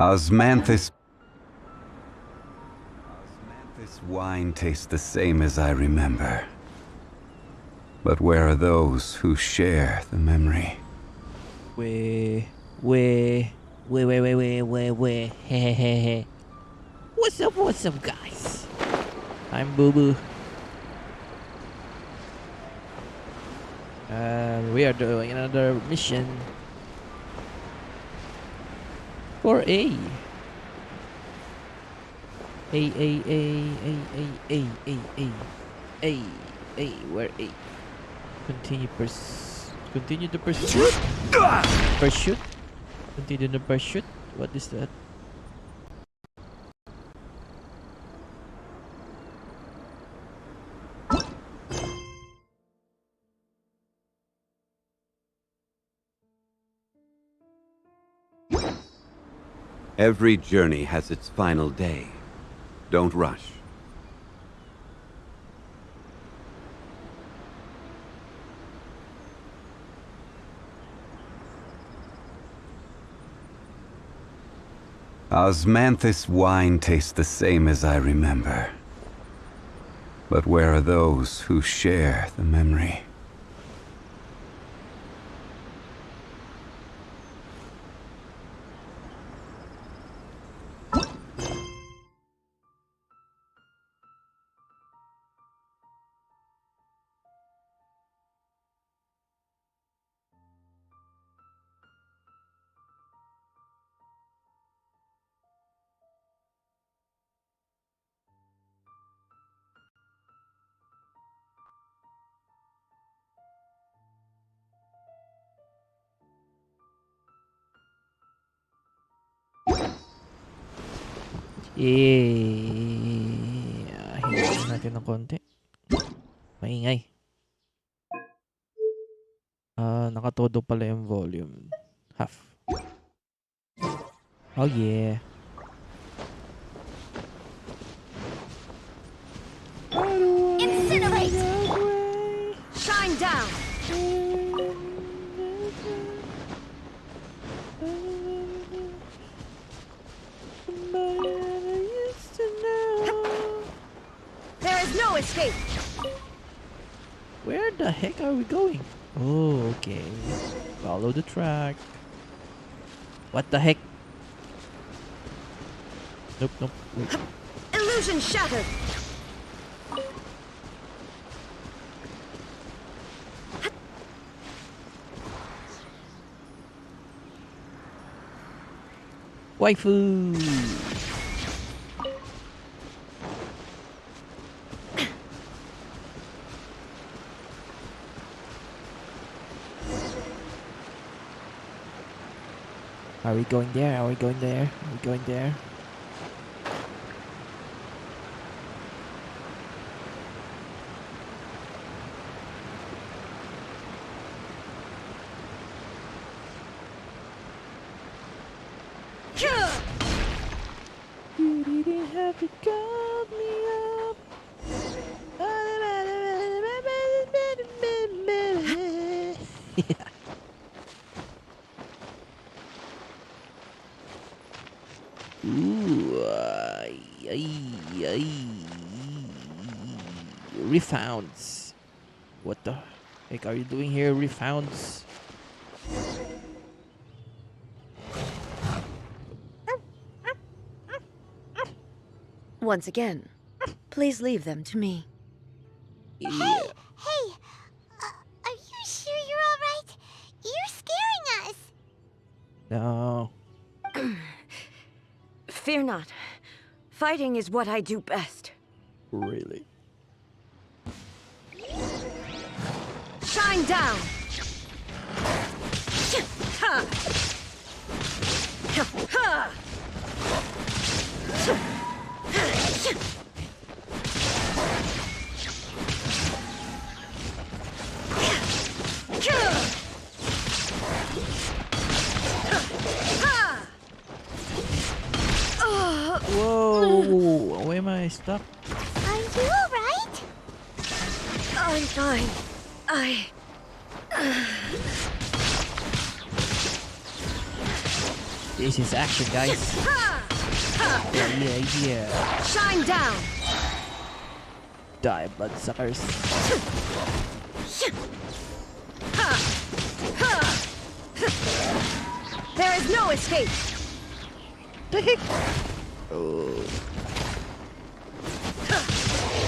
Osmanthus wine tastes the same as I remember. But where are those who share the memory? Where. Hehehe. What's up, guys? I'm Boo Boo. We are doing another mission for A. Where A? Continue the pursuit. Pursuit. Continue the pursuit. What is that? Every journey has its final day. Don't rush. Osmanthus wine tastes the same as I remember. But where are those who share the memory? Hintayin natin ng konti. Maingay. Nakatodo pala yung volume. Half. Oh yeah. Incinerate! Shine down! There is no escape! Where the heck are we going? Oh, okay. Follow the track. What the heck? Nope. Wait. Illusion shattered! Waifu! Are we going there? Are we going there? Are we going there? You didn't have to call me up. Ooh, refounds. What the heck are you doing here, refounds? Once again, please leave them to me. Yeah. Hey! Are you sure you're alright? You're scaring us! No. Fear not. Fighting is what I do best. Really? Shine down! Ha! Ha! Whoa! Why am I stuck? Are you alright? I'm fine. This is action, guys. Yeah. Shine down! Die, bloodsuckers. There is no escape! Oh.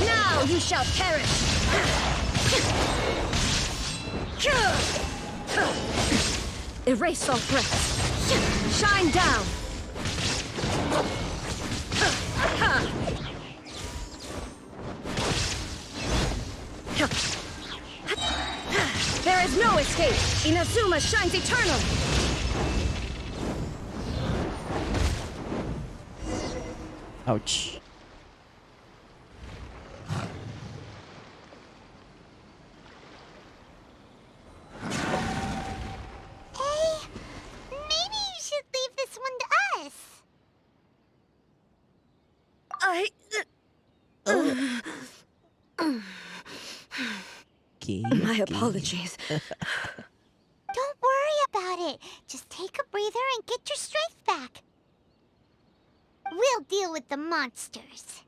Now you shall perish! Erase all threats. Shine down! There is no escape! Inazuma shines eternal! Ouch. Hey, maybe you should leave this one to us. Okay. My apologies. Don't worry about it. Just take a breather and get your strength back. We'll deal with the monsters.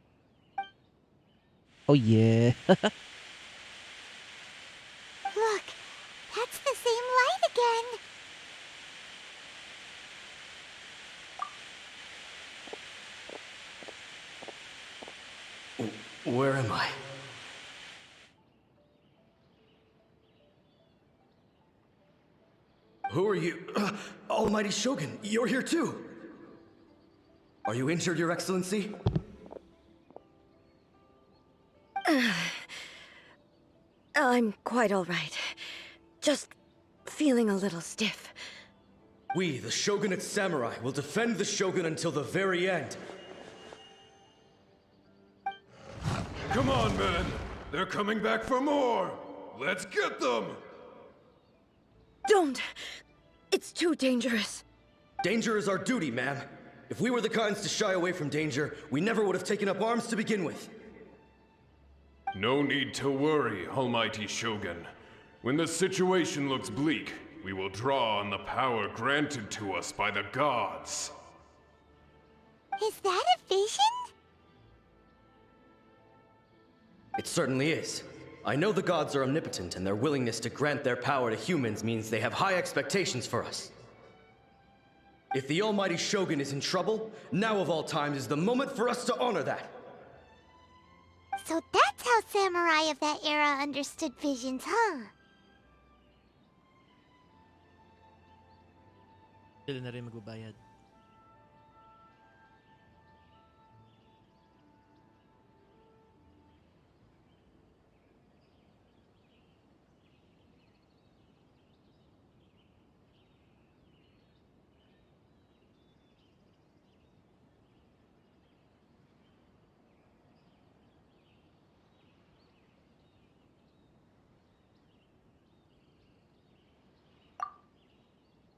Oh yeah. Look, that's the same light again. Where am I? Who are you? Almighty Shogun, you're here too! Are you injured, Your Excellency? I'm quite all right. Just feeling a little stiff. We, the Shogunate Samurai, will defend the Shogun until the very end. Come on, men! They're coming back for more! Let's get them! Don't! It's too dangerous. Danger is our duty, ma'am. If we were the kinds to shy away from danger, we never would have taken up arms to begin with. No need to worry, Almighty Shogun. When the situation looks bleak, we will draw on the power granted to us by the gods. Is that a vision? It certainly is. I know the gods are omnipotent, and their willingness to grant their power to humans means they have high expectations for us. If the Almighty Shogun is in trouble, now of all times is the moment for us to honor that. So that's how samurai of that era understood visions, huh? Sila na rin magbabayad.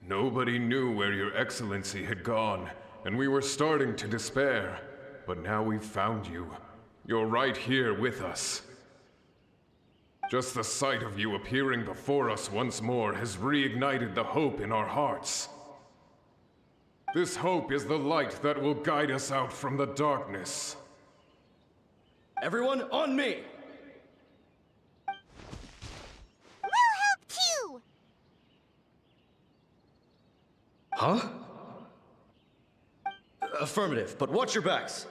Nobody knew where Your Excellency had gone, and we were starting to despair. But now we've found you. You're right here with us. Just the sight of you appearing before us once more has reignited the hope in our hearts. This hope is the light that will guide us out from the darkness. Everyone, on me! We'll help too! Huh? Affirmative, but watch your backs.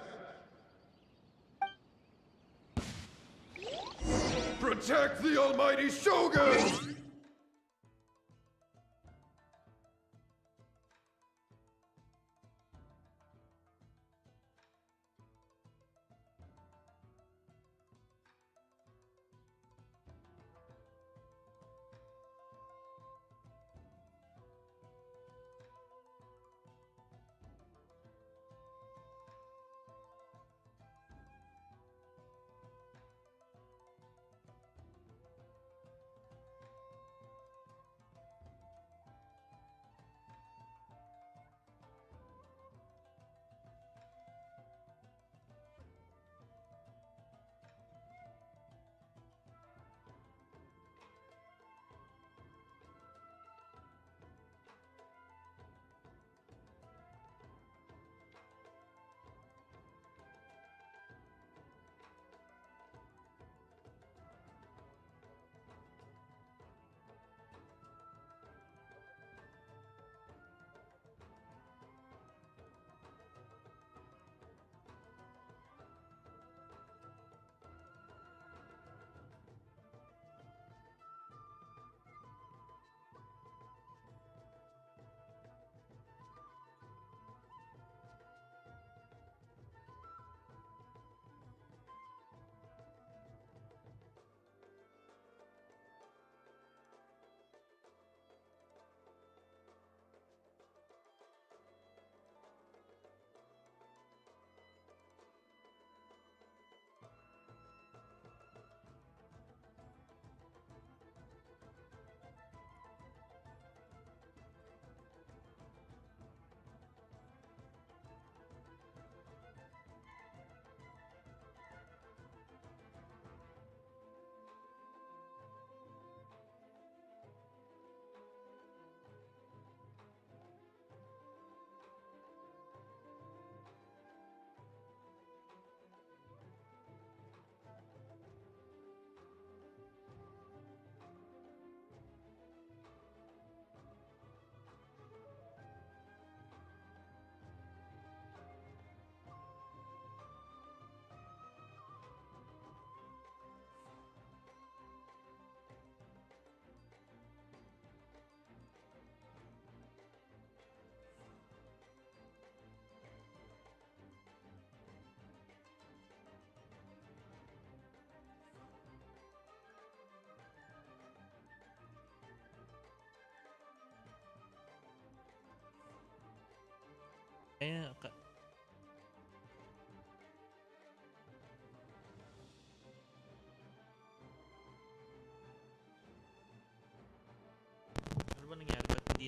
Protect the Almighty Shogun!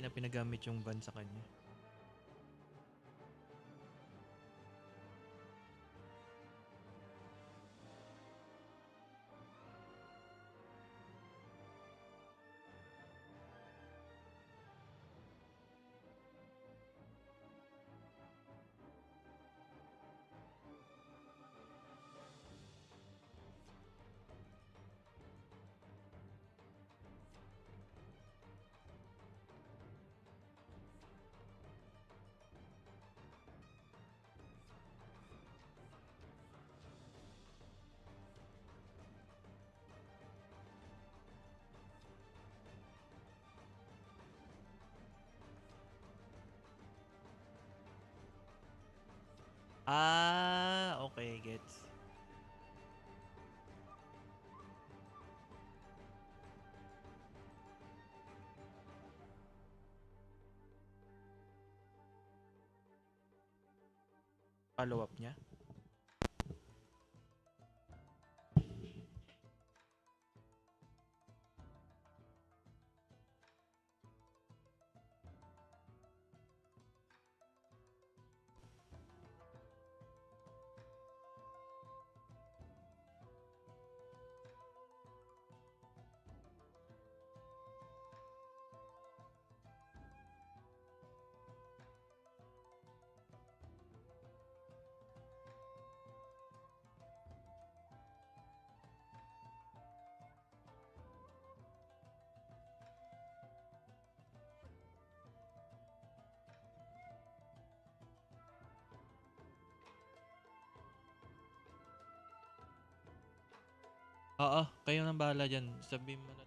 na pinagamit yung van sa kanya. Ah, okay, gets. Follow up niya. Oo, kayo nang bahala dyan. Sabihin mo na.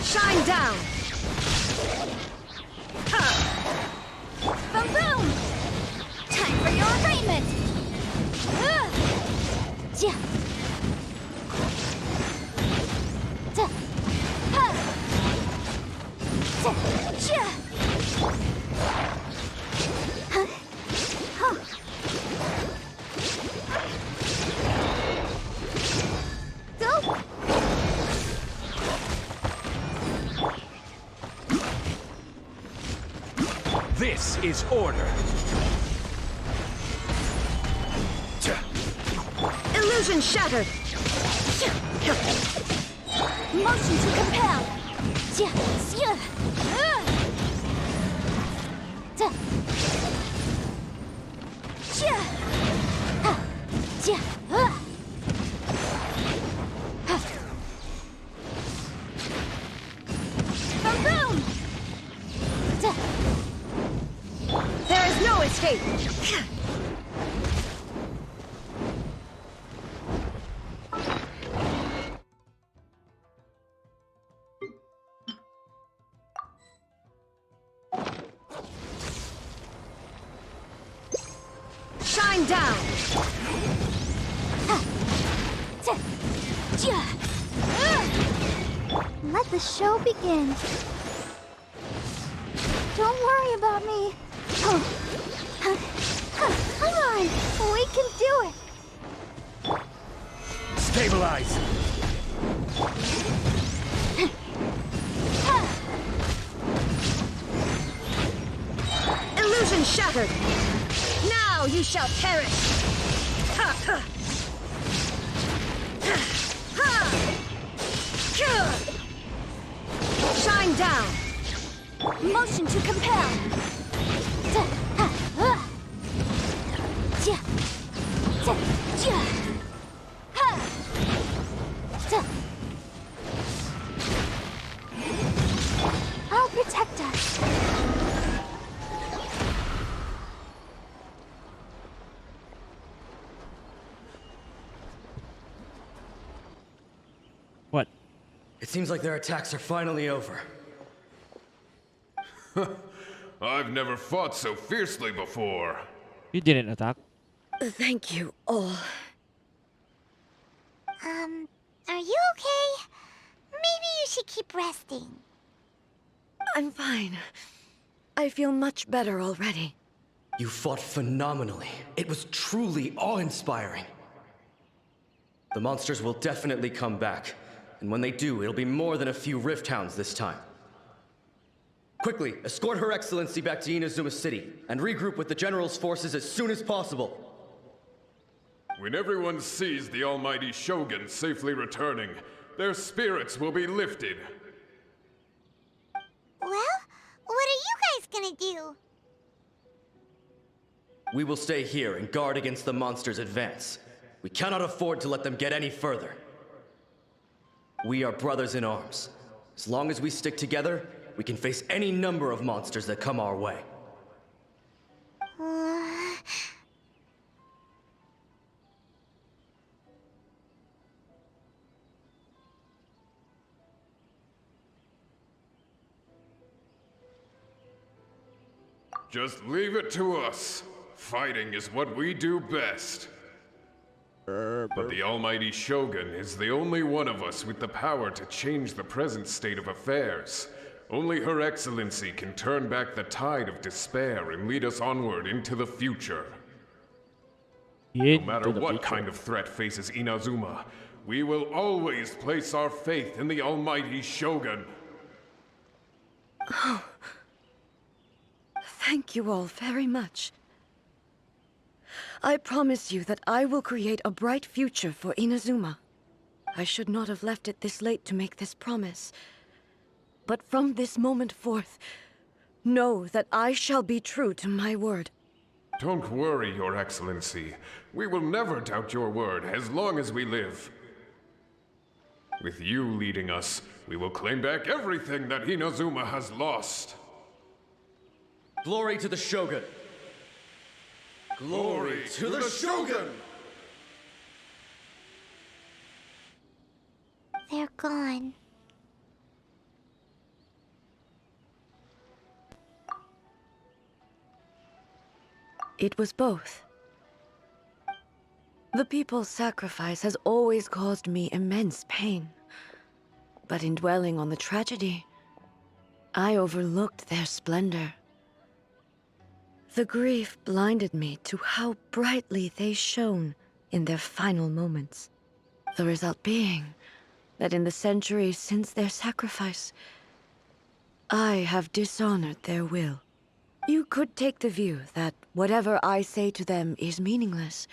Shine down! Ha! Boom boom! Time for your arraignment! Ja. Da. Ha. Da. Ja. Huh. Huh. Go! This is order. Illusion shattered! Motion to compel! Ja. Ja. Da. Ja. Ha. Ja. Ha. Boom boom! Da. There is no escape! Shine down! Let the show begin. Don't worry about me. Come on, we can do it. Stabilize. Illusion shattered! Now you shall perish! Ha, ha. Ha. Shine down! Motion to compel. I'll protect us. What? It seems like their attacks are finally over. I've never fought so fiercely before. You didn't attack. Thank you all. Are you okay? Maybe you should keep resting. I'm fine. I feel much better already. You fought phenomenally. It was truly awe-inspiring. The monsters will definitely come back. And when they do, it'll be more than a few Rift Hounds this time. Quickly, escort Her Excellency back to Inazuma City, and regroup with the General's forces as soon as possible. When everyone sees the almighty Shogun safely returning, their spirits will be lifted. Well, what are you guys gonna do? We will stay here and guard against the monsters' advance. We cannot afford to let them get any further. We are brothers in arms. As long as we stick together, we can face any number of monsters that come our way. Just leave it to us. Fighting is what we do best. But the almighty Shogun is the only one of us with the power to change the present state of affairs. Only Her Excellency can turn back the tide of despair and lead us onward into the future. No matter what kind of threat faces Inazuma, we will always place our faith in the almighty Shogun. Oh. Thank you all very much. I promise you that I will create a bright future for Inazuma. I should not have left it this late to make this promise. But from this moment forth, know that I shall be true to my word. Don't worry, Your Excellency. We will never doubt your word as long as we live. With you leading us, we will claim back everything that Inazuma has lost. Glory to the Shogun! Glory to the Shogun! They're gone. It was both. The people's sacrifice has always caused me immense pain. But in dwelling on the tragedy, I overlooked their splendor. The grief blinded me to how brightly they shone in their final moments. The result being that in the centuries since their sacrifice, I have dishonored their will. You could take the view that whatever I say to them is meaningless,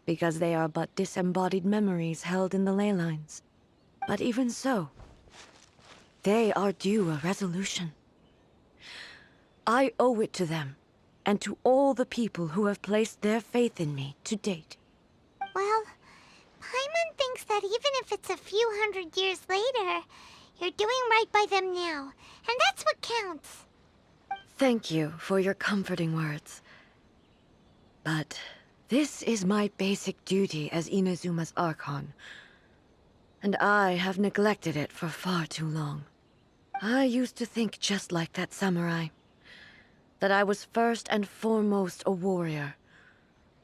because they are but disembodied memories held in the ley lines. But even so, they are due a resolution. I owe it to them, and to all the people who have placed their faith in me to date. Well, Paimon thinks that even if it's a few hundred years later, you're doing right by them now, and that's what counts. Thank you for your comforting words. But this is my basic duty as Inazuma's Archon, and I have neglected it for far too long. I used to think just like that samurai, that I was first and foremost a warrior,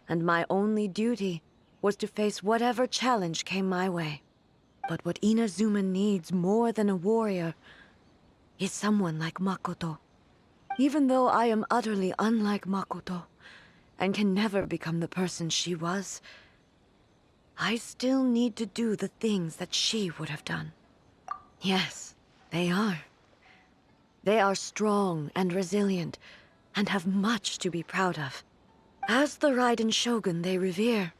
and my only duty was to face whatever challenge came my way. But what Inazuma needs more than a warrior is someone like Makoto. Even though I am utterly unlike Makoto, and can never become the person she was, I still need to do the things that she would have done. Yes, they are. They are strong and resilient, and have much to be proud of. As the raidenshogun they revere,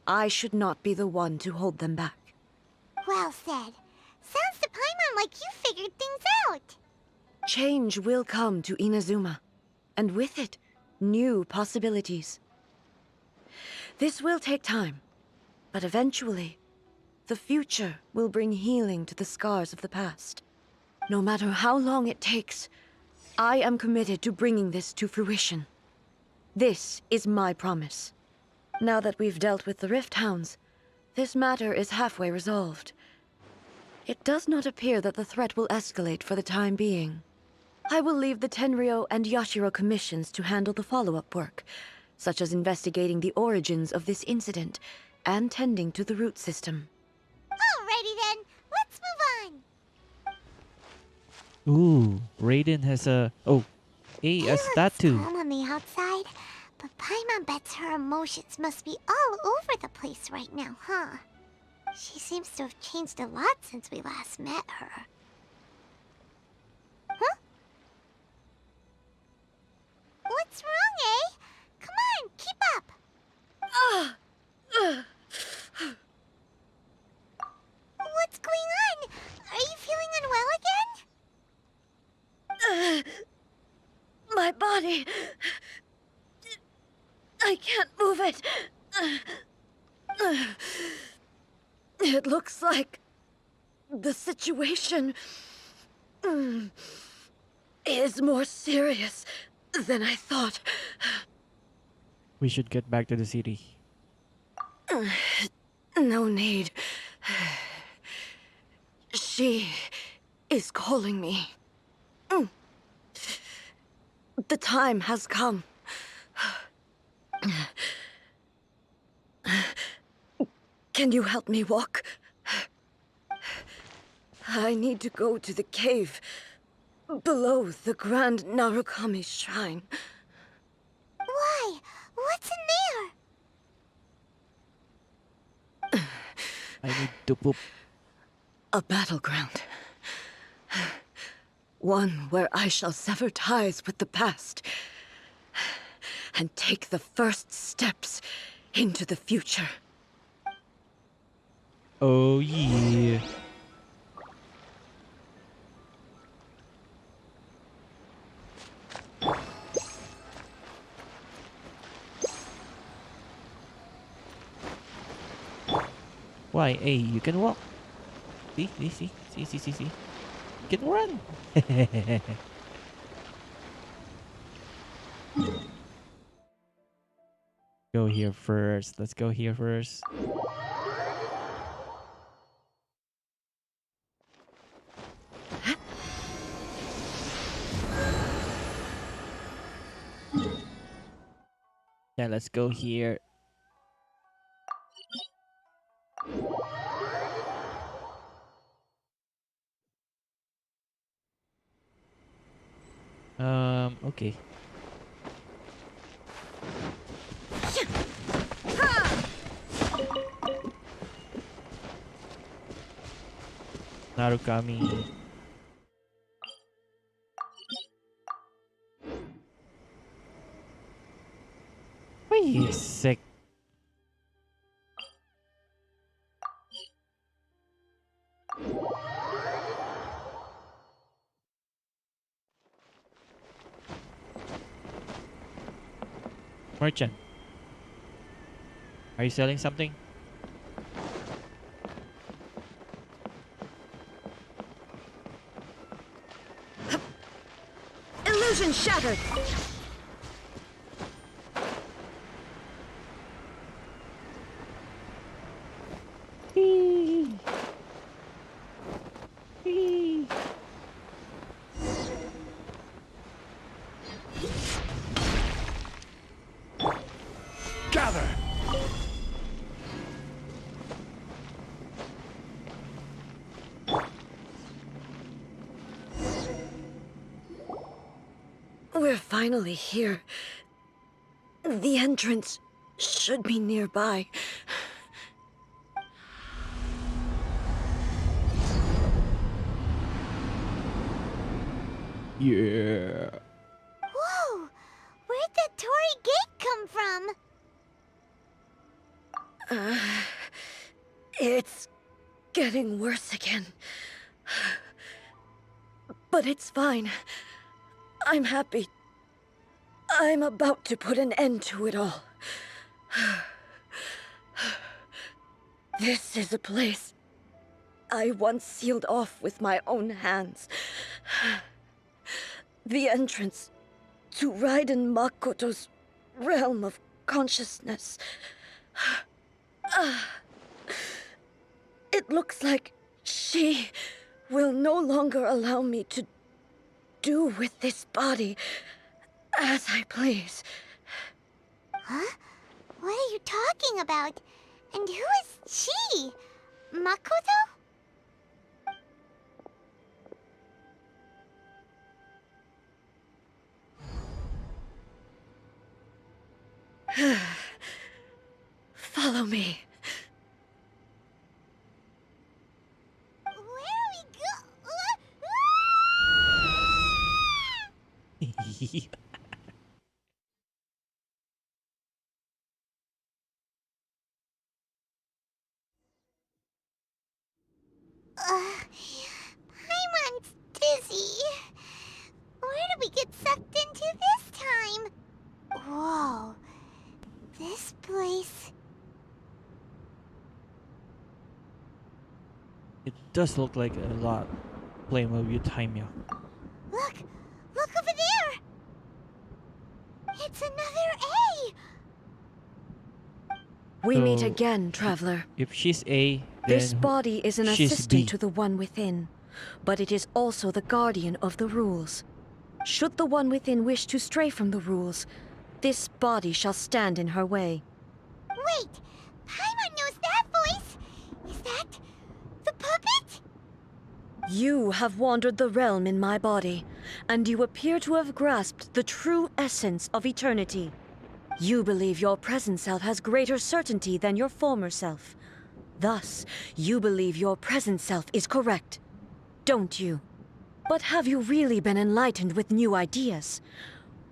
I should not be the one to hold them back. Well said. Sounds to Paimon like you figured things out. Change will come to Inazuma, and with it, new possibilities. This will take time, but eventually, the future will bring healing to the scars of the past. No matter how long it takes, I am committed to bringing this to fruition. This is my promise. Now that we've dealt with the Rift Hounds, this matter is halfway resolved. It does not appear that the threat will escalate for the time being. I will leave the Tenryo and Yashiro commissions to handle the follow-up work, such as investigating the origins of this incident and tending to the root system. Alrighty then, let's move on. Ooh, Raiden has a statue. Calm on the outside, but Paimon bets her emotions must be all over the place right now, huh? She seems to have changed a lot since we last met her. Huh? What's wrong, eh? Come on, keep up! What's going on? Are you feeling unwell again? My body... I can't move it. It looks like the situation is more serious than I thought. We should get back to the city. No need. She is calling me. The time has come. Can you help me walk? I need to go to the cave below the Grand Narukami Shrine. Why? What's in there? I need to poop. A battleground. One where I shall sever ties with the past and take the first steps into the future. Oh yeah. Why? Hey, you can walk. See? You can run. Go here first. Let's go here first. Yeah, let's go here. Okay. Narukami. Wait a sec. Merchant. Are you selling something? Illusion shattered! Whee! Whee! Gather! We're finally here. The entrance should be nearby. Yeah. Whoa! Where'd that Torii gate come from? It's getting worse again. But it's fine. I'm happy. I'm about to put an end to it all. This is a place I once sealed off with my own hands. The entrance to Raiden Makoto's realm of consciousness. It looks like she will no longer allow me to do with this body as I please. Huh? What are you talking about? And who is she? Makoto? Follow me. Where are we Paimon's dizzy. Where did we get sucked into this time? Whoa. This place... It does look like a lot playing with time, yeah. Look! Look over there! It's another A! We meet So, again, traveler. If she's A, then This body is an she's assistant B. to the one within, but it is also the guardian of the rules. Should the one within wish to stray from the rules, this body shall stand in her way. Wait! Paimon knows that voice! Is that... the puppet? You have wandered the realm in my body, and you appear to have grasped the true essence of eternity. You believe your present self has greater certainty than your former self. Thus, you believe your present self is correct, don't you? But have you really been enlightened with new ideas?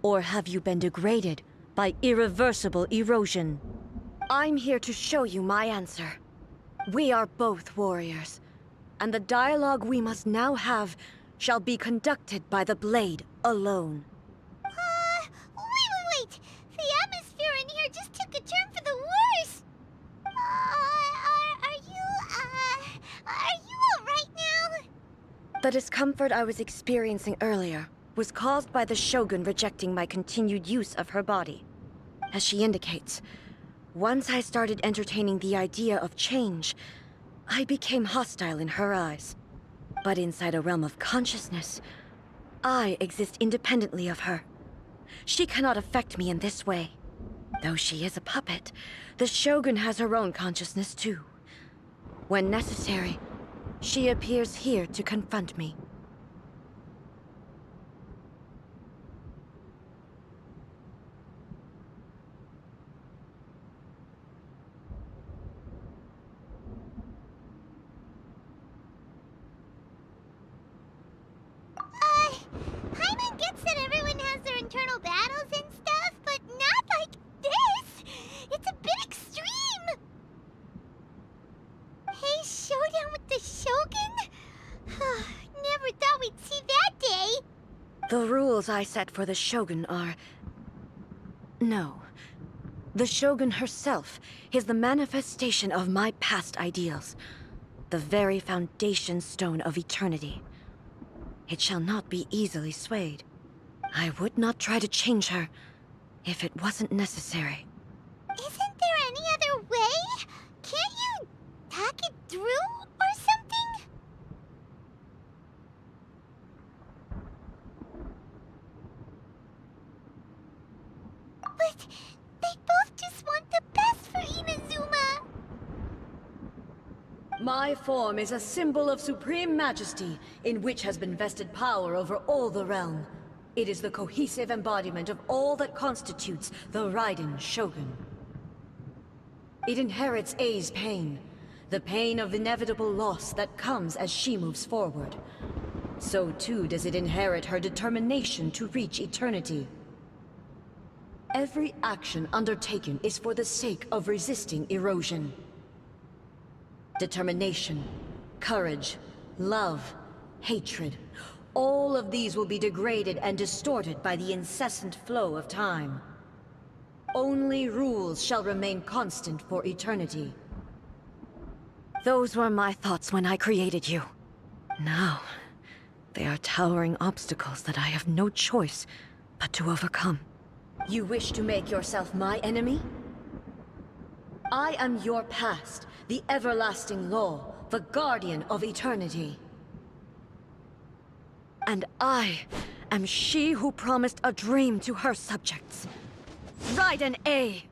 Or have you been degraded by irreversible erosion? I'm here to show you my answer. We are both warriors, and the dialogue we must now have shall be conducted by the blade alone. Wait! The atmosphere in here just took a turn for the worse! Are you alright now? The discomfort I was experiencing earlier was caused by the Shogun rejecting my continued use of her body. As she indicates, once I started entertaining the idea of change, I became hostile in her eyes. But inside a realm of consciousness, I exist independently of her. She cannot affect me in this way. Though she is a puppet, the Shogun has her own consciousness too. When necessary, she appears here to confront me. Paimon gets that everyone has their internal battles and stuff, but not like this! It's a bit extreme! Hey, showdown with the Shogun? Never thought we'd see that day! The rules I set for the Shogun are... No. The Shogun herself is the manifestation of my past ideals. The very foundation stone of eternity. It shall not be easily swayed. I would not try to change her if it wasn't necessary. Isn't there any other way? Can't you talk it through or something? But they both just want the best for Inazuma. My form is a symbol of supreme majesty, in which has been vested power over all the realm. It is the cohesive embodiment of all that constitutes the raidenshogun. It inherits A's pain, the pain of inevitable loss that comes as she moves forward. So too does it inherit her determination to reach eternity. Every action undertaken is for the sake of resisting erosion. Determination, courage, love, hatred. All of these will be degraded and distorted by the incessant flow of time. Only rules shall remain constant for eternity. Those were my thoughts when I created you. Now, they are towering obstacles that I have no choice but to overcome. You wish to make yourself my enemy? I am your past, the everlasting law, the guardian of eternity. And I am she who promised a dream to her subjects. Raiden A.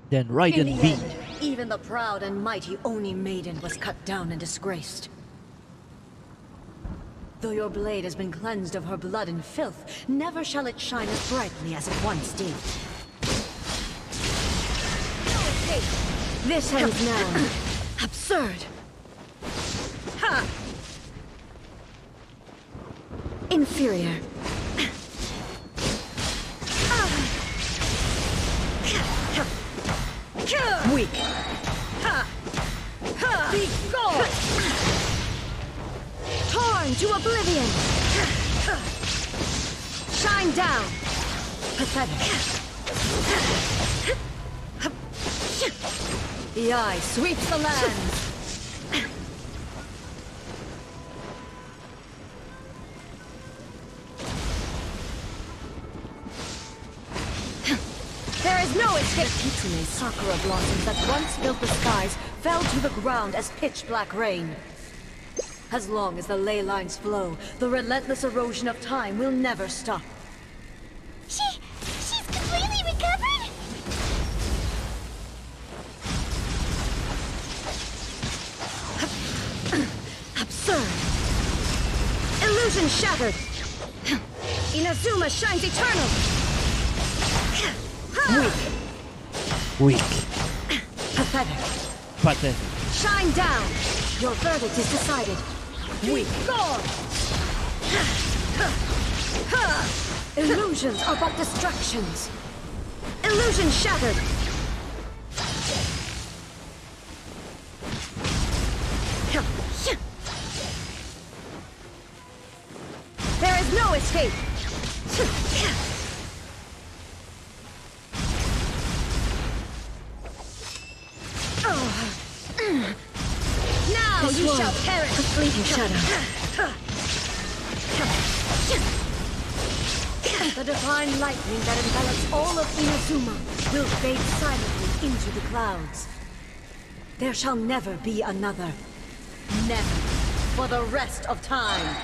Then In Raiden the B. end, even the proud and mighty Oni Maiden was cut down and disgraced. Though your blade has been cleansed of her blood and filth, never shall it shine as brightly as it once did. This ends now. Absurd. Ha! Inferior. Weak. Be gone! Torn to oblivion! Shine down! Pathetic. The eye sweeps the lands! There is no escape! Kitsune's sakura blossoms that once filled the skies fell to the ground as pitch-black rain. As long as the ley lines flow, the relentless erosion of time will never stop. She's completely recovered? Absurd! Illusion shattered! Inazuma shines eternal! Weak. Pathetic. Pathetic. Shine down! Your verdict is decided. Weak. Gone! Illusions are but distractions. Illusion shattered! There is no escape! Now you shall perish! A fleeting shadow. The divine lightning that envelops all of Inazuma will fade silently into the clouds. There shall never be another. Never. For the rest of time.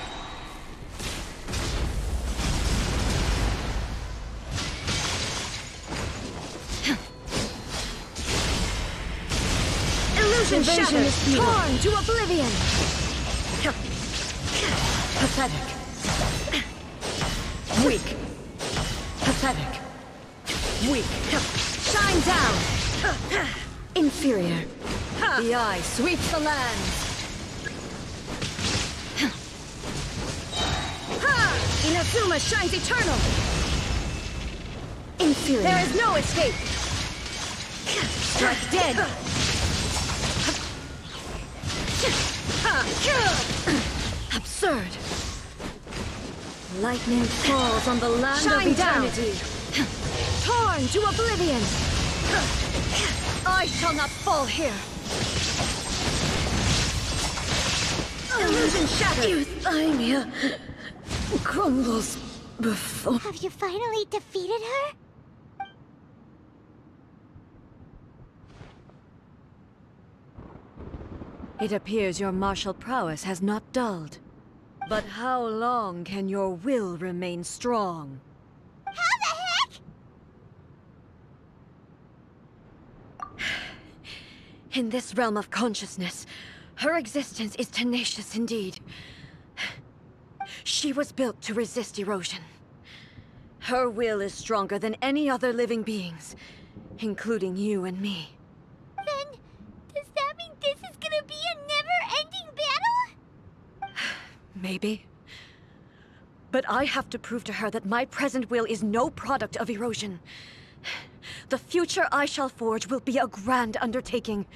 Illusion shattered, torn to oblivion. Pathetic. Weak. Pathetic. Weak. Shine down. Inferior. The eye sweeps the land. Inazuma shines eternal. Inferior. There is no escape. Strike dead. Absurd. Lightning falls on the land of eternity. Torn to oblivion. I shall not fall here. Illusion shattered. Euthymia crumbles before. Have you finally defeated her? It appears your martial prowess has not dulled. But how long can your will remain strong? How the heck? In this realm of consciousness, her existence is tenacious indeed. She was built to resist erosion. Her will is stronger than any other living beings, including you and me. Then, does that mean this is gonna be a never-ending battle? Maybe. But I have to prove to her that my present will is no product of erosion. The future I shall forge will be a grand undertaking.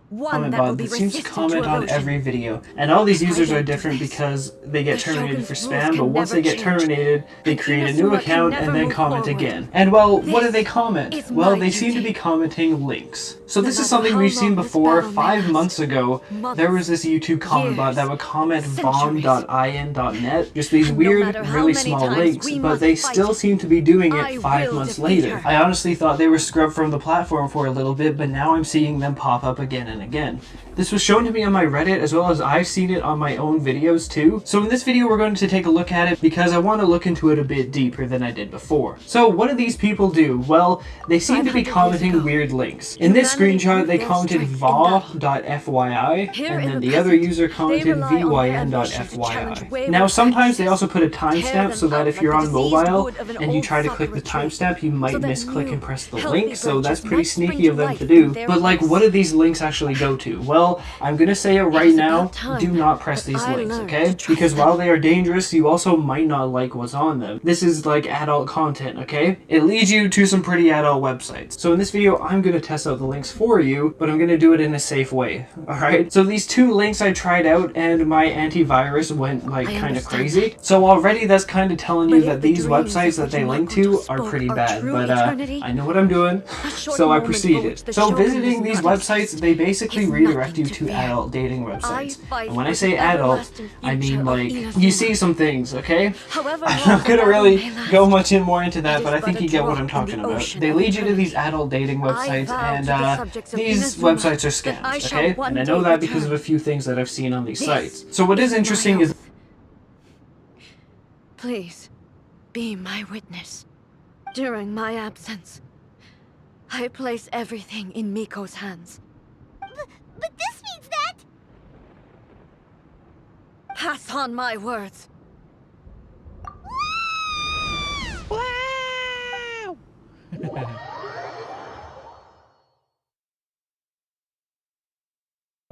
One that will be It seems to resistant comment to on erosion. every video, and all these users are I different do this. because they get The terminated Shogun's for rules spam, can but once they never get change. terminated, they And create a Inazuma new can account never and then move comment forward. again. And well, what do This they comment? is Well, my they seem to duty. be commenting links. So No this is matter something how we've seen long this before. battle may 5 last, months ago, months, there was this YouTube comment bot that years, would comment centuries. bomb.in.net, just these No weird, matter how really many small times links, we but must they fight, still seem to be doing I it 5 will months defeat later. her. I honestly thought they were scrubbed from the platform for a little bit, but now I'm seeing them pop up again and again. This was shown to me on my Reddit, as well as I've seen it on my own videos too. So in this video we're going to take a look at it because I want to look into it a bit deeper than I did before. So what do these people do? Well, they seem to be 500 years commenting ago, weird links. In this humanity screenshot they proved their commented strength in battle. va.fyi, Here and in then the the other present, user they commented rely on their ambition to challenge vyn.fyi. wayward Now sometimes they practices, also put a tear timestamp them so that up if like you're the on diseased mobile wood of an and you old try to soccer click the retreat, timestamp, you might so that misclick new, and press the healthy link, so that's branches pretty might spring sneaky to of them life to in do. their But like, place. what do these links actually go to? Well, I'm gonna say it right is now, about time do not press that these I links, learned okay? to trust Because them. while they are dangerous, you also might not like what's on them. This is like adult content, okay? It leads you to some pretty adult websites. So in this video, I'm gonna test out the links for you, but I'm gonna do it in a safe way, alright? So these 2 links I tried out and my antivirus went like I kind of understand crazy. So already that's kind of telling you But if that the these dreams websites of that which they link Makoto to are spoke pretty are bad, true but eternity, I know what I'm doing. a short So I moment for proceeded. which the So Shogun visiting is these not websites, they basically is redirect you nothing to to fear. adult dating websites. fight And when I for say the adult, everlasting I mean future of like, Inazuma. you see some things, okay? However I'm long not the gonna battle really may last, go much more into it that, is but I but think a you get what drop I'm in talking the about. ocean They of lead you to eternity. these adult dating I websites, vow to and the subjects of these Inazuma websites are that I scams, shall okay? one And I know day that because of return. a few things that I've seen on these This sites. So what is my interesting is oath. Please, be my witness. During my absence, I place everything in Miko's hands. But this means that... Pass on my words. Wow!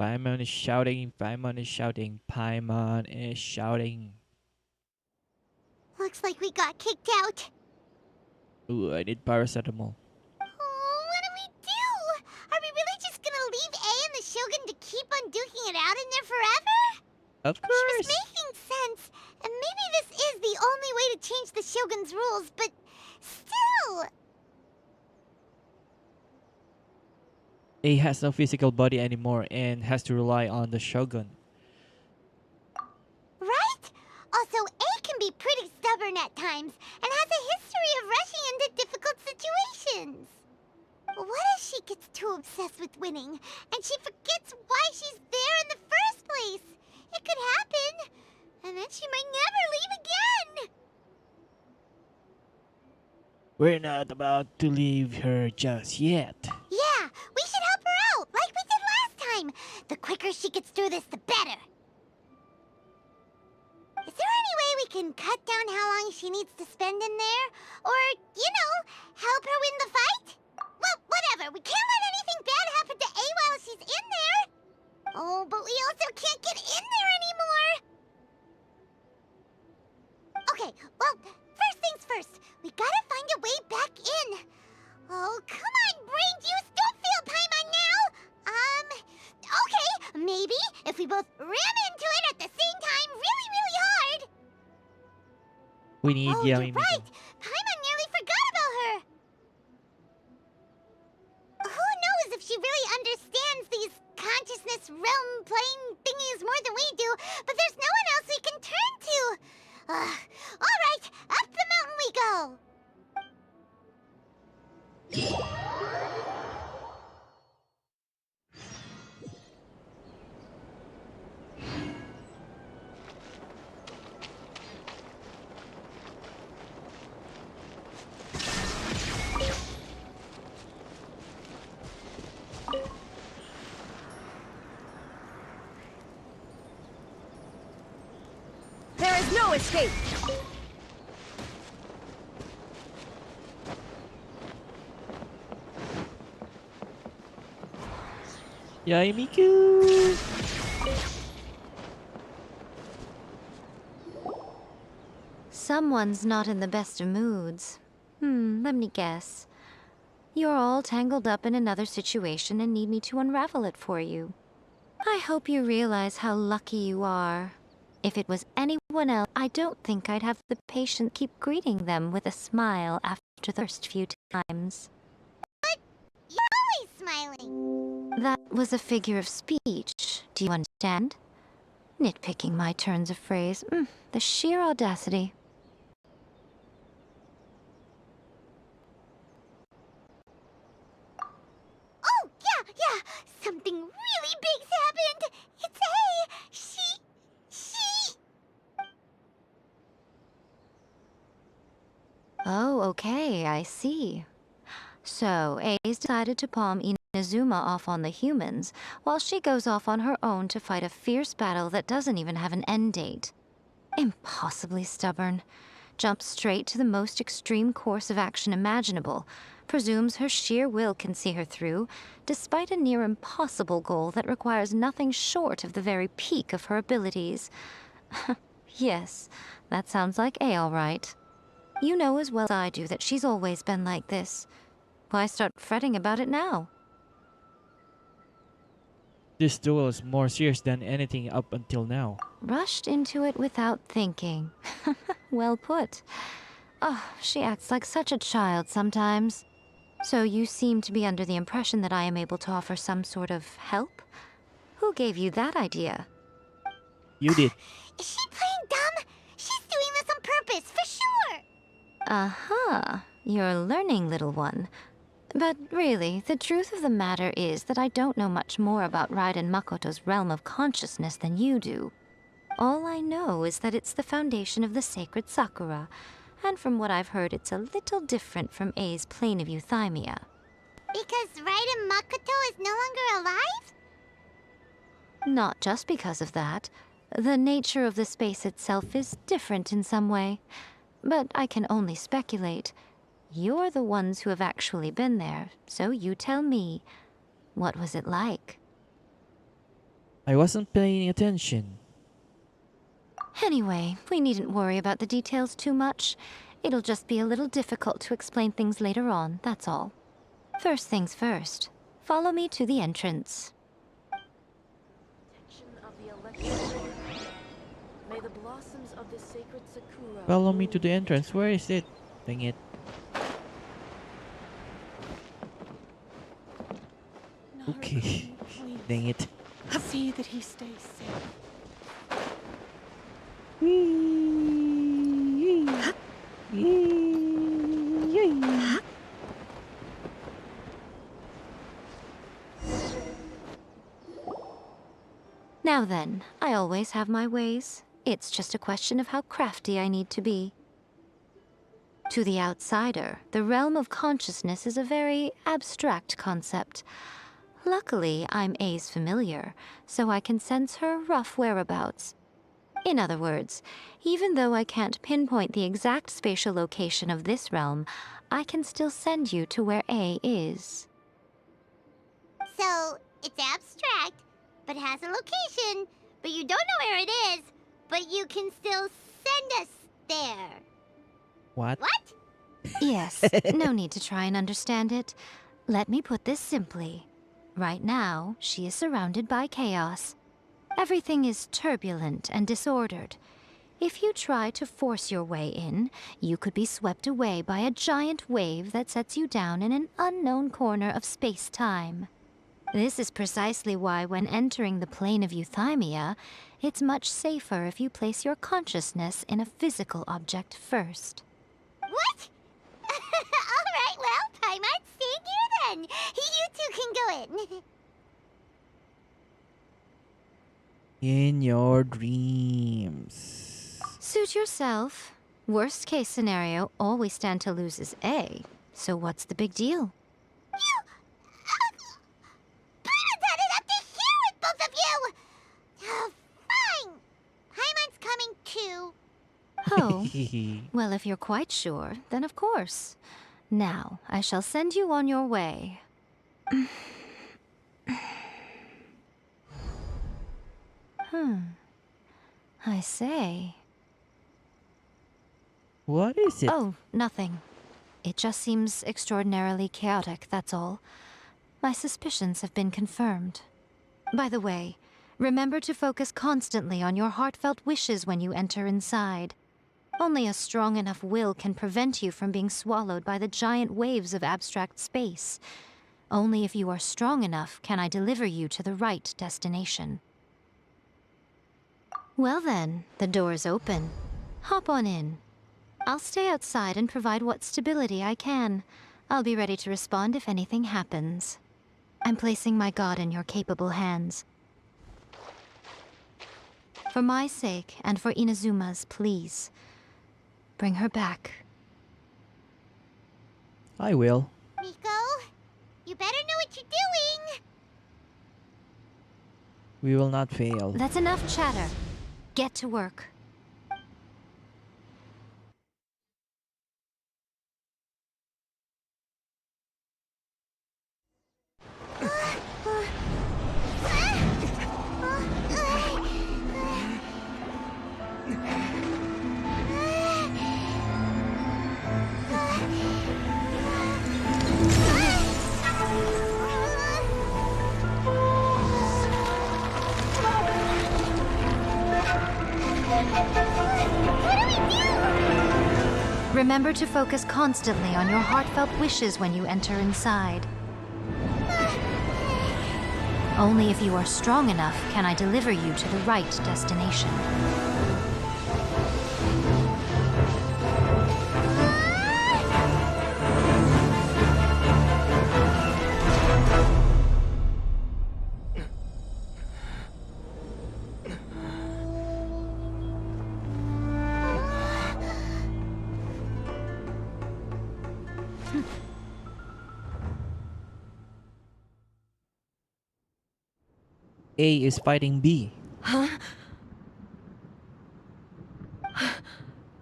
Paimon is shouting, Paimon is shouting, Paimon is shouting. Looks like we got kicked out. Ooh, I need paracetamol. Oh, what do we do? Are we really just gonna leave A and the Shogun to keep on duking it out in there forever? Of She was course! making sense, and maybe this is the only way to change the Shogun's rules, but still... A has no physical body anymore and has to rely on the Shogun. Right? Also, A can be pretty stubborn at times, and has a history of rushing into difficult situations. What if she gets too obsessed with winning, and she forgets why she's there in the first place? It could happen, and then she might never leave again! We're not about to leave her just yet. Yeah, we should help her out, like we did last time. quicker she gets through this, the better. Is there any way we can cut down how long she needs to spend in there? Or, you know, help her win the fight? Well, whatever. We can't let anything bad happen to A while she's in there. Oh, but we also can't get in there anymore. Okay, well, first things first. We gotta find a way back in. Oh, come on, brain juice. Don't feel Paimon now. Okay, maybe if we both ram into it at the same time really, really hard. We need Oh, Yami you're right. Paimon nearly forgot about her. Who knows if she really understands these consciousness realm plane thingies more than we do, but there's no one else we can turn to. All right, up the mountain we go. There is no escape! Yamiku! Someone's not in the best of moods. Let me guess. You're all tangled up in another situation and need me to unravel it for you. I hope you realize how lucky you are. If it was anyone else, I don't think I'd have the patience to keep greeting them with a smile after the first few times. You're always smiling. That was a figure of speech. Do you understand? Nitpicking my turns of phrase. The sheer audacity. Oh, yeah. Something really big's happened. It's A. She... Oh, okay, I see. So, A's decided to palm Inazuma off on the humans, while she goes off on her own to fight a fierce battle that doesn't even have an end date. Impossibly stubborn. Jumps straight to the most extreme course of action imaginable, presumes her sheer will can see her through, despite a near impossible goal that requires nothing short of the very peak of her abilities. Yes, that sounds like A all right. You know as well as I do that she's always been like this. Why start fretting about it now? This duel is more serious than anything up until now. Rushed into it without thinking. Well put. Oh, she acts like such a child sometimes. So you seem to be under the impression that I am able to offer some sort of help? Who gave you that idea? You did. Is she playing dumb? She's doing this on purpose, for sure. Uh-huh. You're learning, little one. But really, the truth of the matter is that I don't know much more about Raiden Makoto's realm of consciousness than you do. All I know is that it's the foundation of the sacred Sakura, and from what I've heard, it's a little different from A's plane of euthymia. Because Raiden Makoto is no longer alive? Not just because of that. The nature of the space itself is different in some way. But I can only speculate. You're the ones who have actually been there, so you tell me. What was it like? I wasn't paying attention. Anyway, we needn't worry about the details too much. It'll just be a little difficult to explain things later on, that's all. First things first. Follow me to the entrance. May the blossoms of the sacred Sakura Follow me to the entrance. Where is it? Dang it. Okay. Dang it. see that he stays safe. Now then, I always have my ways. It's just a question of how crafty I need to be. To the outsider, the realm of consciousness is a very abstract concept. Luckily, I'm A's familiar, so I can sense her rough whereabouts. In other words, even though I can't pinpoint the exact spatial location of this realm, I can still send you to where A is. So, it's abstract, but has a location, but you don't know where it is, but you can still send us there. What? What? Yes, no need to try and understand it. Let me put this simply. Right now, she is surrounded by chaos. Everything is turbulent and disordered. If you try to force your way in, you could be swept away by a giant wave that sets you down in an unknown corner of space-time. This is precisely why when entering the plane of Euthymia, it's much safer if you place your consciousness in a physical object first. What? Alright, well, I might stay here then. You two can go in. In your dreams. Suit yourself. Worst case scenario, all we stand to lose is A. So what's the big deal? You... Bruno's had it up to here with both of you! Fine. Paimon's coming too. Oh, well, if you're quite sure, then of course. Now, I shall send you on your way. I say. What is it? Oh, nothing. It just seems extraordinarily chaotic, that's all. My suspicions have been confirmed. By the way, remember to focus constantly on your heartfelt wishes when you enter inside. Only a strong enough will can prevent you from being swallowed by the giant waves of abstract space. Only if you are strong enough can I deliver you to the right destination. Well then, the door is open. Hop on in. I'll stay outside and provide what stability I can. I'll be ready to respond if anything happens. I'm placing my god in your capable hands. For my sake, and for Inazuma's, please. Bring her back. I will. Miko, you better know what you're doing. We will not fail. That's enough chatter. Get to work. Remember to focus constantly on your heartfelt wishes when you enter inside. Only if you are strong enough can I deliver you to the right destination. A is fighting B. Huh?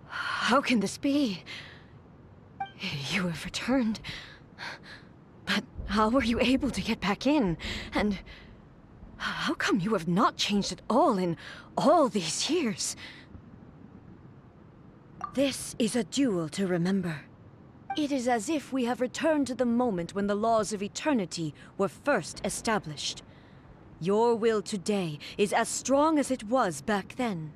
How can this be? You have returned. But how were you able to get back in? And how come you have not changed at all in all these years? This is a duel to remember. It is as if we have returned to the moment when the laws of eternity were first established. Your will today is as strong as it was back then.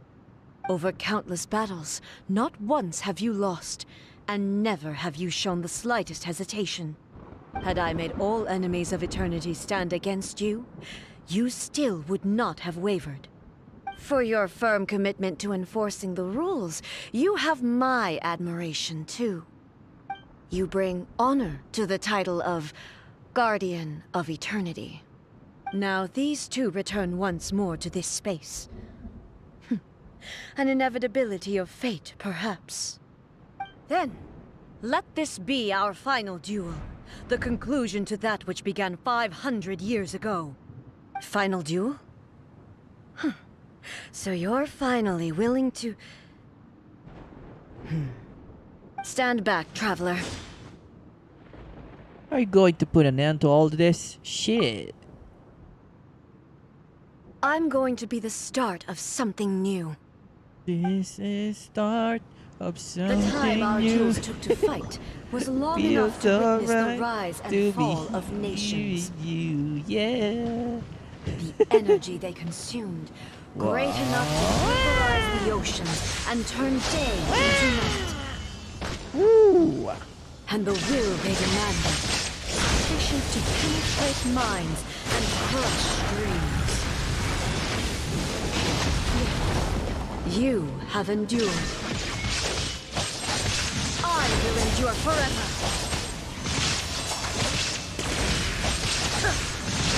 Over countless battles, not once have you lost, and never have you shown the slightest hesitation. Had I made all enemies of eternity stand against you, you still would not have wavered. For your firm commitment to enforcing the rules, you have my admiration too. You bring honor to the title of Guardian of Eternity. Now these two return once more to this space. An inevitability of fate, perhaps. Then, let this be our final duel. The conclusion to that which began 500 years ago. Final duel? Huh. So you're finally willing to... Stand back, traveler. Are you going to put an end to all this? Shit. I'm going to be the start of something new. This is start of The something time our new. duels took to fight was long enough to witness the rise and fall of nations. You, yeah. The energy they consumed, great enough to pulverize the oceans and turn day into night. Woo! And the will they demanded, sufficient to penetrate minds and crush dreams. You have endured. I will endure forever.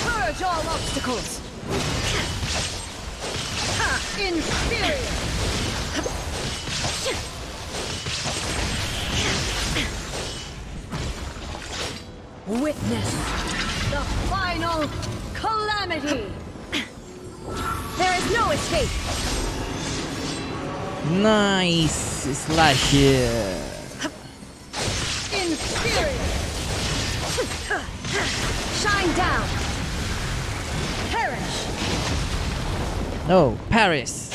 Purge all obstacles. Inferior. Witness the final calamity. There is no escape. Nice slash. Inferior. Shine down. Perish. No, Paris.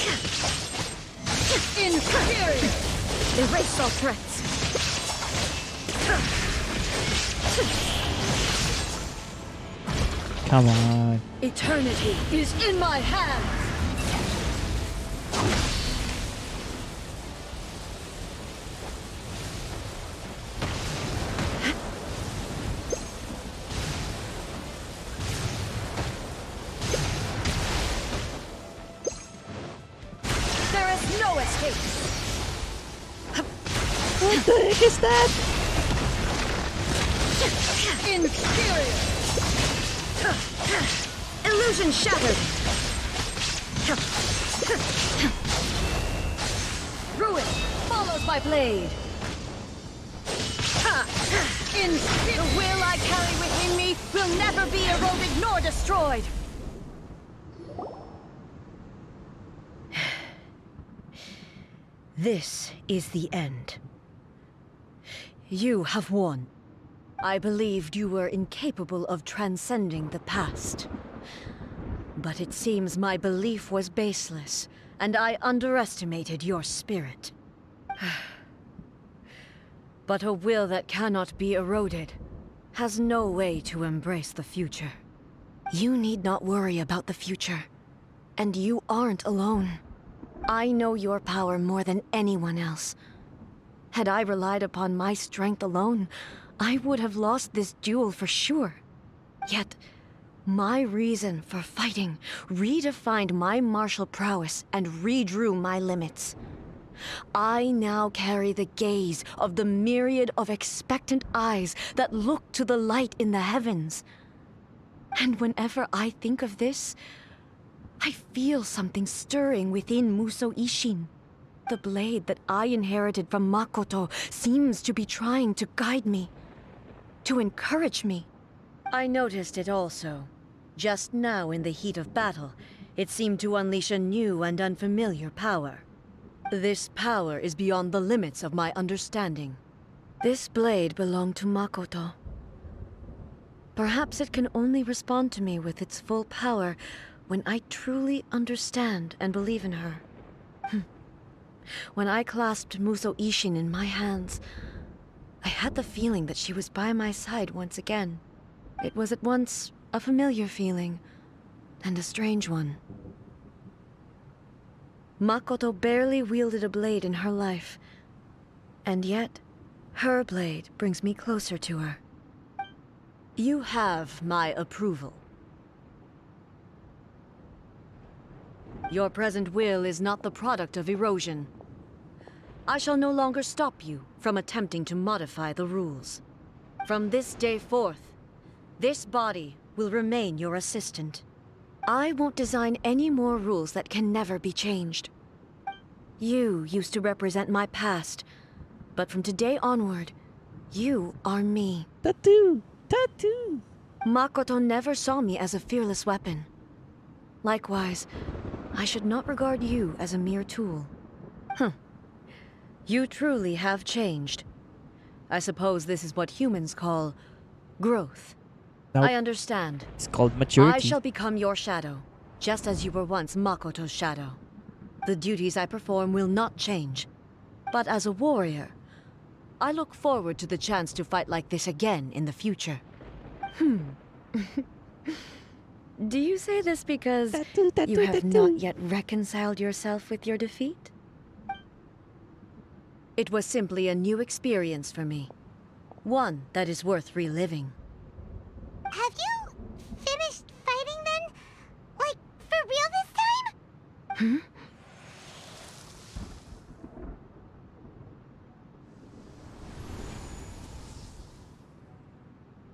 Inferior. Erase all threats. Come on. Eternity is in my hands. There is no escape. What the heck is that? Inferior. Illusion shattered. Ruin follows my blade. The will I carry within me will never be eroded nor destroyed. This is the end. You have won. I believed you were incapable of transcending the past. But it seems my belief was baseless, and I underestimated your spirit. But a will that cannot be eroded has no way to embrace the future. You need not worry about the future, and you aren't alone. I know your power more than anyone else. Had I relied upon my strength alone, I would have lost this duel for sure. Yet, my reason for fighting redefined my martial prowess and redrew my limits. I now carry the gaze of the myriad of expectant eyes that look to the light in the heavens. And whenever I think of this, I feel something stirring within Musou Ishin. The blade that I inherited from Makoto seems to be trying to guide me, to encourage me. I noticed it also. Just now in the heat of battle, it seemed to unleash a new and unfamiliar power. This power is beyond the limits of my understanding. This blade belonged to Makoto. Perhaps it can only respond to me with its full power when I truly understand and believe in her. When I clasped Musou Ishin in my hands, I had the feeling that she was by my side once again. It was at once a familiar feeling and a strange one. Makoto barely wielded a blade in her life, and yet her blade brings me closer to her. You have my approval. Your present will is not the product of erosion. I shall no longer stop you from attempting to modify the rules. From this day forth, this body will remain your assistant. I won't design any more rules that can never be changed. You used to represent my past, but from today onward, You are me. Tattoo! Tattoo! Makoto never saw me as a fearless weapon. Likewise, I should not regard you as a mere tool. You truly have changed. I suppose this is what humans call growth. Nope. I understand. It's called maturity. I shall become your shadow, just as you were once Makoto's shadow. The duties I perform will not change. But as a warrior, I look forward to the chance to fight like this again in the future. Do you say this because you have not yet reconciled yourself with your defeat? It was simply a new experience for me. One that is worth reliving. Have you finished fighting then? Like, for real this time?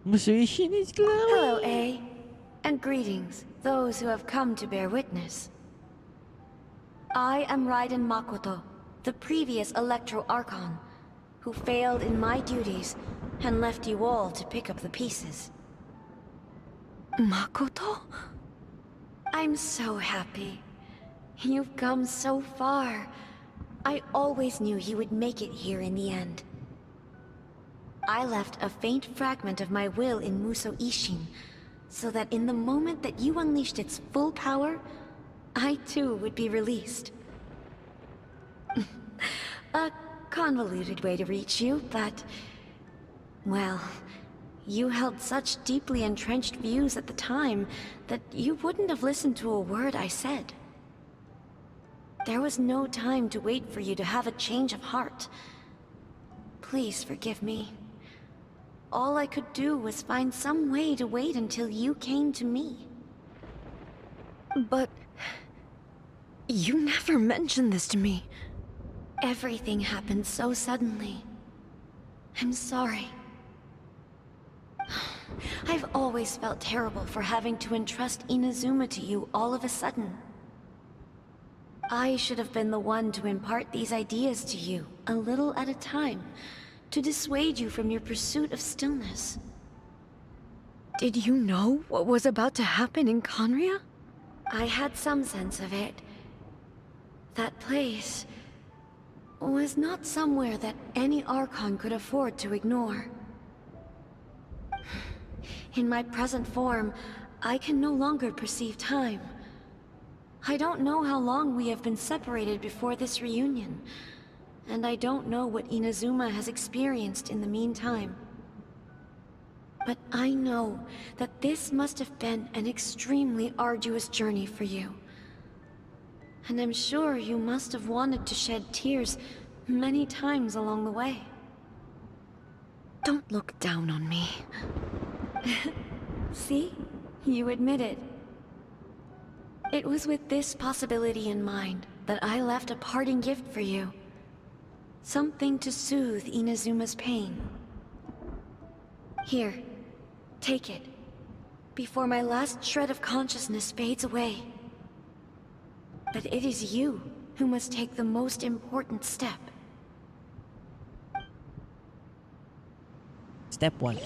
Musician is glowing. Hello, A. And greetings, those who have come to bear witness. I am Raiden Makoto, the previous Electro Archon, who failed in my duties and left you all to pick up the pieces. Makoto? I'm so happy. You've come so far. I always knew you would make it here in the end. I left a faint fragment of my will in Muso Ishin, so that in the moment that you unleashed its full power, I too would be released. A convoluted way to reach you, but... well, you held such deeply entrenched views at the time that you wouldn't have listened to a word I said. There was no time to wait for you to have a change of heart. Please forgive me. All I could do was find some way to wait until you came to me. But... you never mentioned this to me. Everything happened so suddenly. I'm sorry. I've always felt terrible for having to entrust Inazuma to you all of a sudden. I should have been the one to impart these ideas to you, a little at a time, to dissuade you from your pursuit of stillness. Did you know what was about to happen in Conria? I had some sense of it. That place was not somewhere that any Archon could afford to ignore. In my present form, I can no longer perceive time. I don't know how long we have been separated before this reunion, and I don't know what Inazuma has experienced in the meantime. But I know that this must have been an extremely arduous journey for you. And I'm sure you must have wanted to shed tears many times along the way. Don't look down on me. See? You admit it. It was with this possibility in mind that I left a parting gift for you. Something to soothe Inazuma's pain. Here, take it, before my last shred of consciousness fades away. But it is you who must take the most important step. Step 1.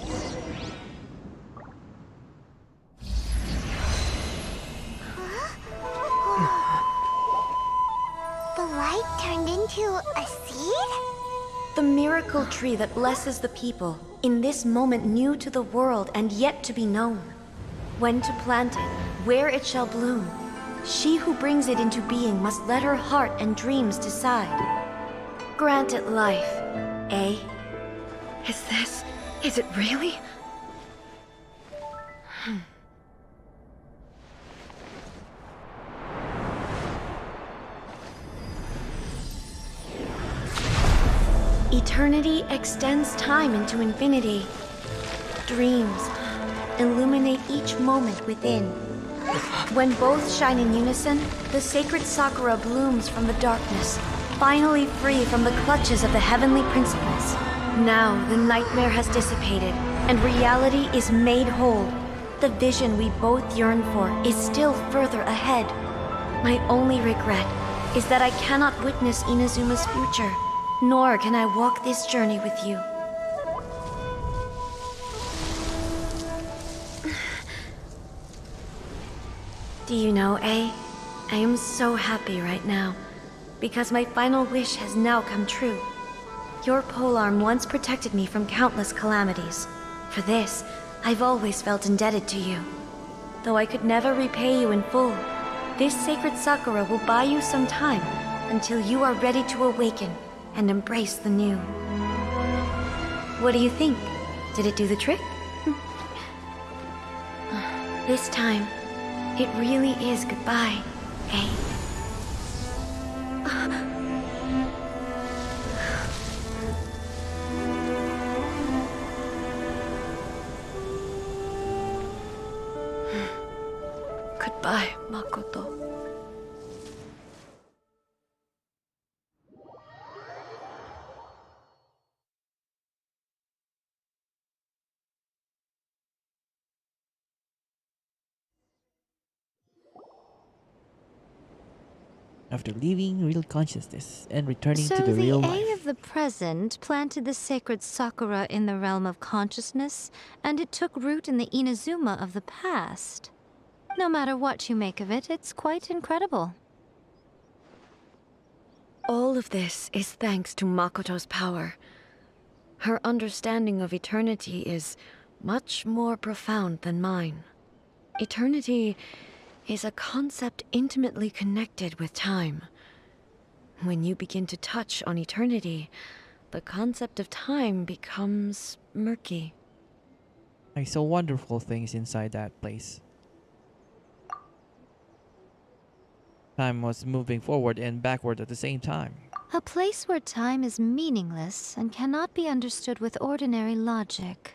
The light turned into a seed? The miracle tree that blesses the people, in this moment new to the world and yet to be known. When to plant it, where it shall bloom, she who brings it into being must let her heart and dreams decide. Grant it life, eh? Is it really? Eternity extends time into infinity. Dreams illuminate each moment within. When both shine in unison, the sacred Sakura blooms from the darkness, finally free from the clutches of the heavenly principles. Now the nightmare has dissipated, and reality is made whole. The vision we both yearn for is still further ahead. My only regret is that I cannot witness Inazuma's future, nor can I walk this journey with you. Do you know, A? I am so happy right now, because my final wish has now come true. Your polearm once protected me from countless calamities. For this, I've always felt indebted to you. Though I could never repay you in full, this sacred Sakura will buy you some time until you are ready to awaken and embrace the new. What do you think? Did it do the trick? This time, it really is goodbye, eh? Goodbye, Makoto. After leaving real consciousness and returning So to the real the life. A of the present planted the sacred Sakura in the realm of consciousness, and it took root in the Inazuma of the past. No matter what you make of it, it's quite incredible. All of this is thanks to Makoto's power. Her understanding of eternity is much more profound than mine. Eternity is a concept intimately connected with time. When you begin to touch on eternity, the concept of time becomes murky. I saw wonderful things inside that place. Time was moving forward and backward at the same time. A place where time is meaningless and cannot be understood with ordinary logic.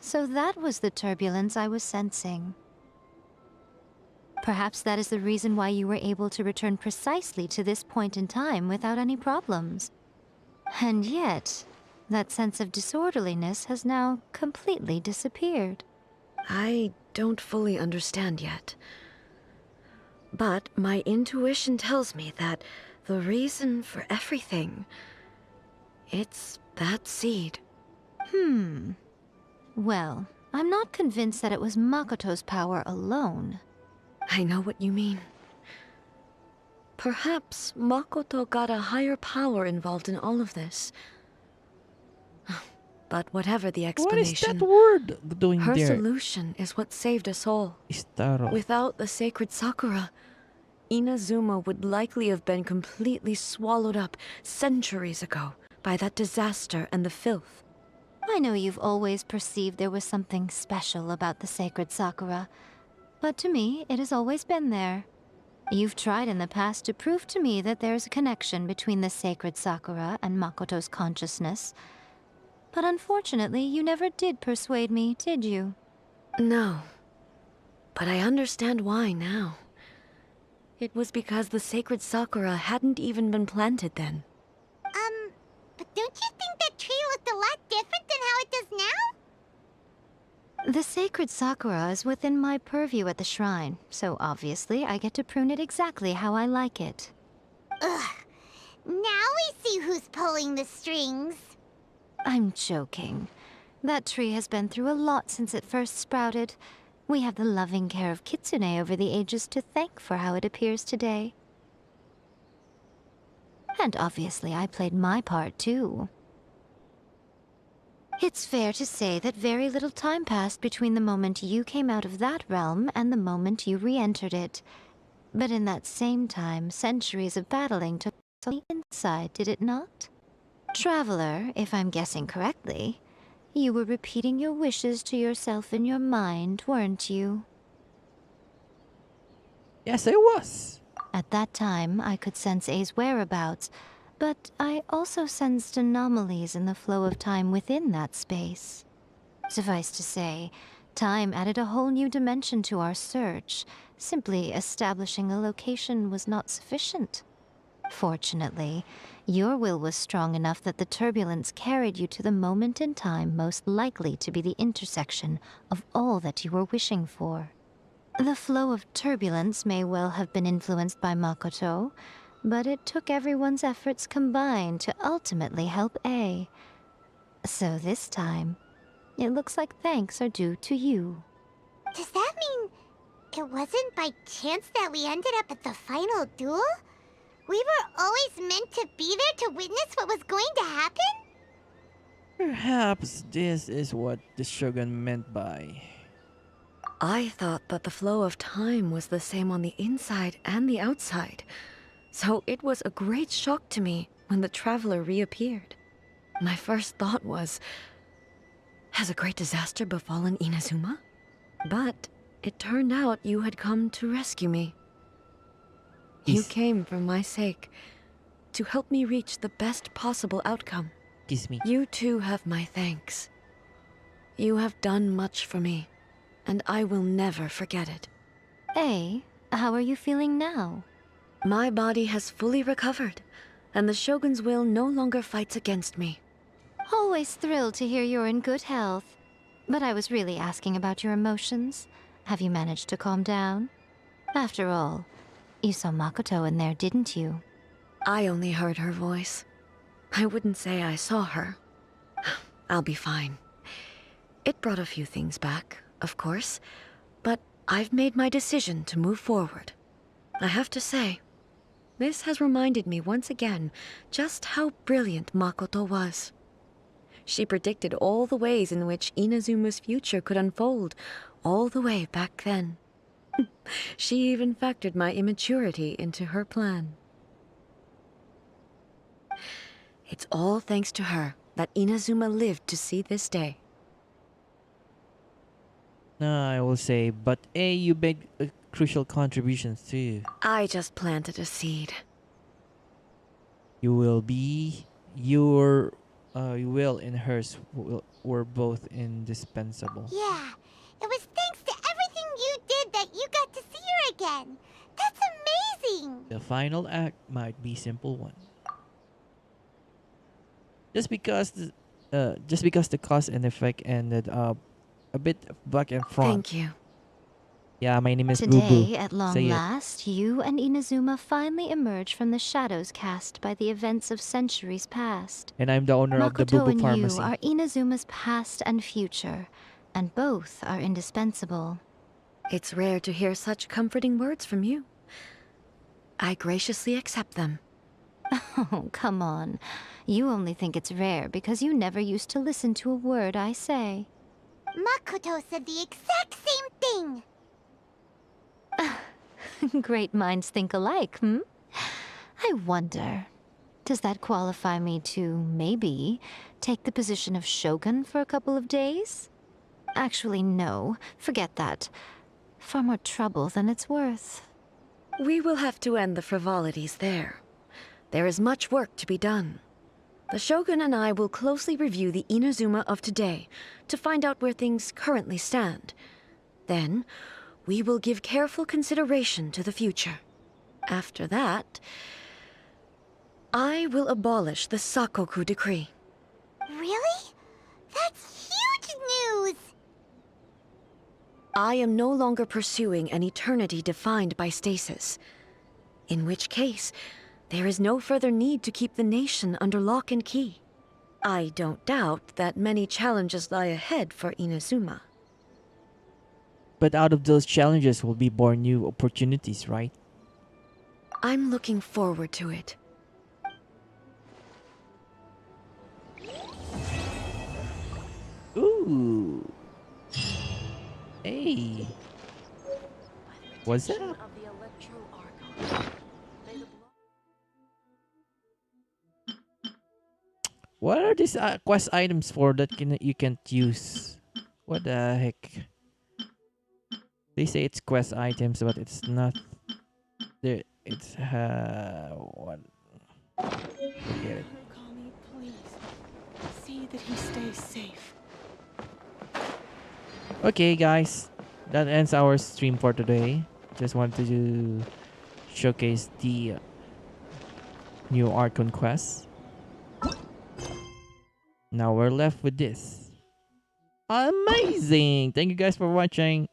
So that was the turbulence I was sensing. Perhaps that is the reason why you were able to return precisely to this point in time without any problems. And yet, that sense of disorderliness has now completely disappeared. I don't fully understand yet. But my intuition tells me that the reason for everything, it's that seed. Well, I'm not convinced that it was Makoto's power alone. I know what you mean. Perhaps Makoto got a higher power involved in all of this. But whatever the explanation, What is that word doing her there? solution is what saved us all. Istaro. Without the sacred Sakura, Inazuma would likely have been completely swallowed up centuries ago by that disaster and the filth. I know you've always perceived there was something special about the sacred Sakura, but to me, it has always been there. You've tried in the past to prove to me that there's a connection between the sacred Sakura and Makoto's consciousness, but unfortunately, you never did persuade me, did you? No. But I understand why now. It was because the sacred Sakura hadn't even been planted then. But don't you think that tree looked a lot different than how it does now? The sacred Sakura is within my purview at the shrine, so obviously I get to prune it exactly how I like it. Ugh. Now we see who's pulling the strings. I'm joking. That tree has been through a lot since it first sprouted. We have the loving care of Kitsune over the ages to thank for how it appears today. And obviously I played my part too. It's fair to say that very little time passed between the moment you came out of that realm and the moment you re-entered it. But in that same time, centuries of battling took place on the inside, did it not? Traveler, if I'm guessing correctly, you were repeating your wishes to yourself in your mind, weren't you? Yes, I was. At that time, I could sense A's whereabouts, but I also sensed anomalies in the flow of time within that space. Suffice to say, time added a whole new dimension to our search. Simply establishing a location was not sufficient. Fortunately, your will was strong enough that the turbulence carried you to the moment in time most likely to be the intersection of all that you were wishing for. The flow of turbulence may well have been influenced by Makoto, but it took everyone's efforts combined to ultimately help A. So this time, it looks like thanks are due to you. Does that mean It wasn't by chance that we ended up at the final duel? We were always meant to be there to witness what was going to happen? Perhaps this is what the Shogun meant by... I thought that the flow of time was the same on the inside and the outside. So it was a great shock to me when the traveler reappeared. My first thought was, has a great disaster befallen Inazuma? But it turned out you had come to rescue me. You came for my sake, to help me reach the best possible outcome. Kiss me. You too have my thanks. You have done much for me, and I will never forget it. Hey, how are you feeling now? My body has fully recovered, and the Shogun's will no longer fights against me. Always thrilled to hear you're in good health. But I was really asking about your emotions. Have you managed to calm down? After all, you saw Makoto in there, didn't you? I only heard her voice. I wouldn't say I saw her. I'll be fine. It brought a few things back, of course, but I've made my decision to move forward. I have to say, this has reminded me once again just how brilliant Makoto was. She predicted all the ways in which Inazuma's future could unfold, all the way back then. She even factored my immaturity into her plan. It's all thanks to her that Inazuma lived to see this day. I will say, but you made crucial contributions too. I just planted a seed. You will be... Your will and hers were both indispensable. Yeah, it was thanks to everything you did that you got to see her again. That's amazing! The final act might be simple one. Just because the cause and effect ended up a bit back and front. Thank you. Yeah, my name is Today, Boo Boo. at long Say it. last, you and Inazuma finally emerge from the shadows cast by the events of centuries past. And I'm the owner of the Boo Makoto Boo and Pharmacy. you are Inazuma's past and future, and both are indispensable. It's rare to hear such comforting words from you. I graciously accept them. Oh, come on. You only think it's rare because you never used to listen to a word I say. Makoto said the exact same thing! Great minds think alike, hmm? I wonder, does that qualify me to, maybe, take the position of Shogun for a couple of days? Actually, no. Forget that. Far more trouble than it's worth. We will have to end the frivolities there. There is much work to be done. The Shogun and I will closely review the Inazuma of today to find out where things currently stand. Then, we will give careful consideration to the future. After that, I will abolish the Sakoku decree. Really? That's huge news! I am no longer pursuing an eternity defined by stasis. In which case, there is no further need to keep the nation under lock and key. I don't doubt that many challenges lie ahead for Inazuma. But out of those challenges will be born new opportunities, right? I'm looking forward to it. Ooh. Hey. What's that? What are these quest items for that you can't use? What the heck? They say it's quest items, but it's not. There, it's what? Forget it. Kami, please. See that he stays safe. Okay, guys, that ends our stream for today. Just wanted to showcase the new art conquest. Now we're left with this. Amazing! Thank you guys for watching.